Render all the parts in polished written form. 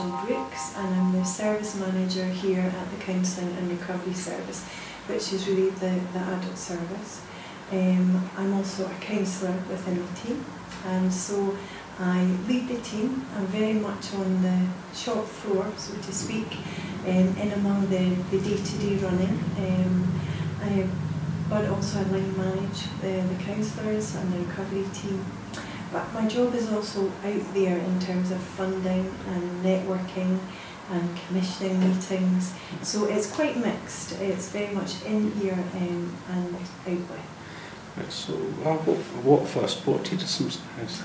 Brooks, and I'm the service manager here at the Counselling and Recovery Service, which is really the adult service. I'm also a counsellor within the team, and so I lead the team. I'm very much on the shop floor, so to speak, in among the day-to-day running. But also I line manage the counsellors and the recovery team. But my job is also out there in terms of funding and networking and commissioning meetings. So it's quite mixed. It's very much in here and out there. Right, so what first brought you to Simpson House?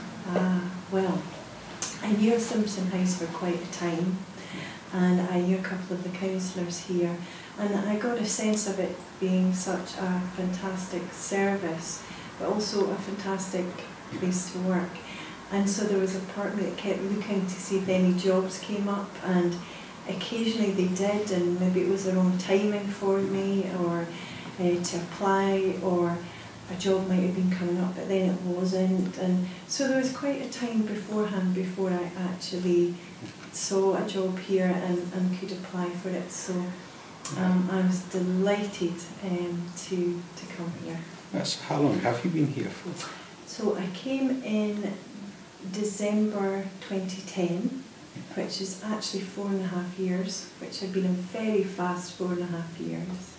Well, I knew Simpson House for quite a time, and I knew a couple of the counsellors here, and I got a sense of it being such a fantastic service, but also a fantastic place to work. And so there was a part of me that kept looking to see if any jobs came up, and occasionally they did, and maybe it was the wrong timing for me, or to apply, or a job might have been coming up but then it wasn't, and so there was quite a time beforehand before I actually saw a job here and could apply for it. So I was delighted to come here. That's how long have you been here for? So I came in December 2010, which is actually 4.5 years, which had been a very fast 4.5 years.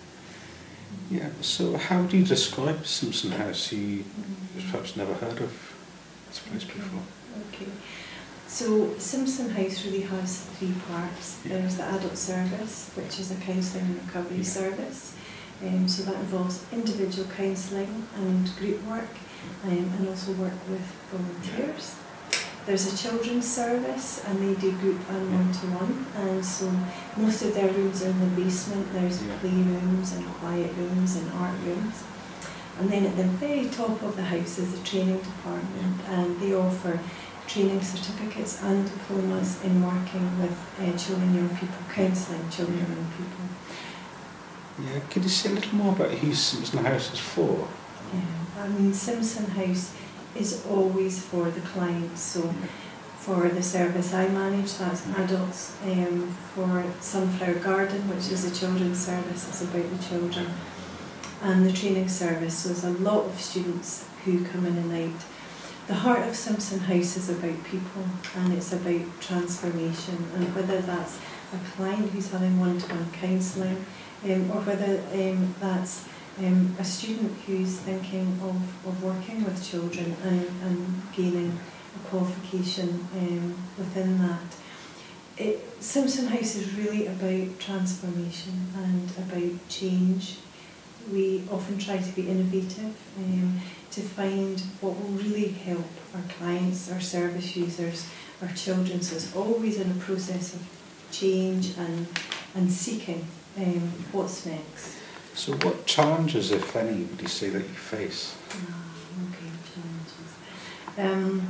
Yeah, so how do you describe Simpson House? You perhaps never heard of this place before. Okay. So Simpson House really has 3 parts. There's the adult service, which is a counselling and recovery service. So that involves individual counselling and group work, and also work with volunteers. There's a children's service, and they do group and one-to-one, and so most of their rooms are in the basement. There's playrooms and quiet rooms and art rooms. And then at the very top of the house is the training department, and they offer training certificates and diplomas in working with children and young people, counselling children and young people. Yeah, could you say a little more about who Simpson House is for? Yeah, I mean, Simpson House is always for the clients. So for the service I manage, that's adults. For Sunflower Garden, which is a children's service, it's about the children. And the training service, so there's a lot of students who come in and out. The heart of Simpson House is about people, and it's about transformation, and whether that's a client who's having one-to-one counselling, or whether that's a student who's thinking of working with children and gaining a qualification within that. Simpson House is really about transformation and about change. We often try to be innovative, to find what will really help our clients, our service users, our children. So it's always in a process of change and seeking what's next. So what challenges, if any, would you say that you face? Challenges.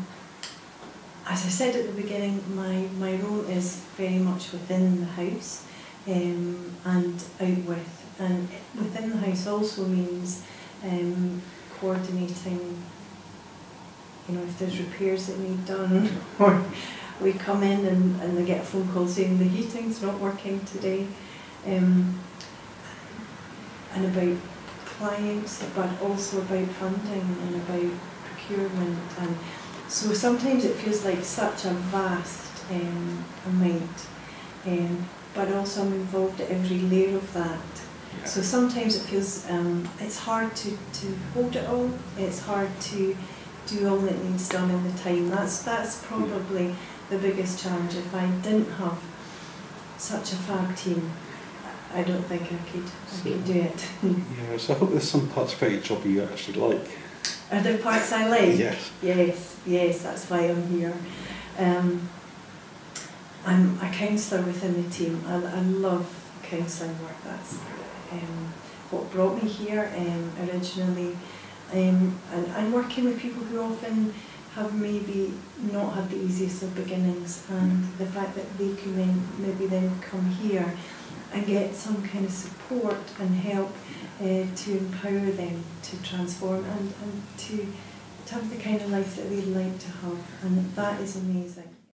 As I said at the beginning, my role is very much within the house and out with. And within the house also means coordinating, if there's repairs that need done, or we come in and they get a phone call saying the heating's not working today. And about clients, but also about funding and about procurement. And so sometimes it feels like such a vast amount, but also I'm involved at every layer of that. Yeah. So sometimes it feels it's hard to hold it all. It's hard to do all that needs done in the time. That's probably the biggest challenge. If I didn't have such a fab team, I don't think I could do it. Yeah, so I hope there's some parts about your job you actually like. Are there parts I like? Yes. Yes, that's why I'm here. I'm a counsellor within the team. I love counselling work. That's what brought me here originally. And working with people who often have maybe not had the easiest of beginnings, and the fact that they can then come here and get some kind of support and help to empower them to transform and to have the kind of life that they'd like to have, and that is amazing.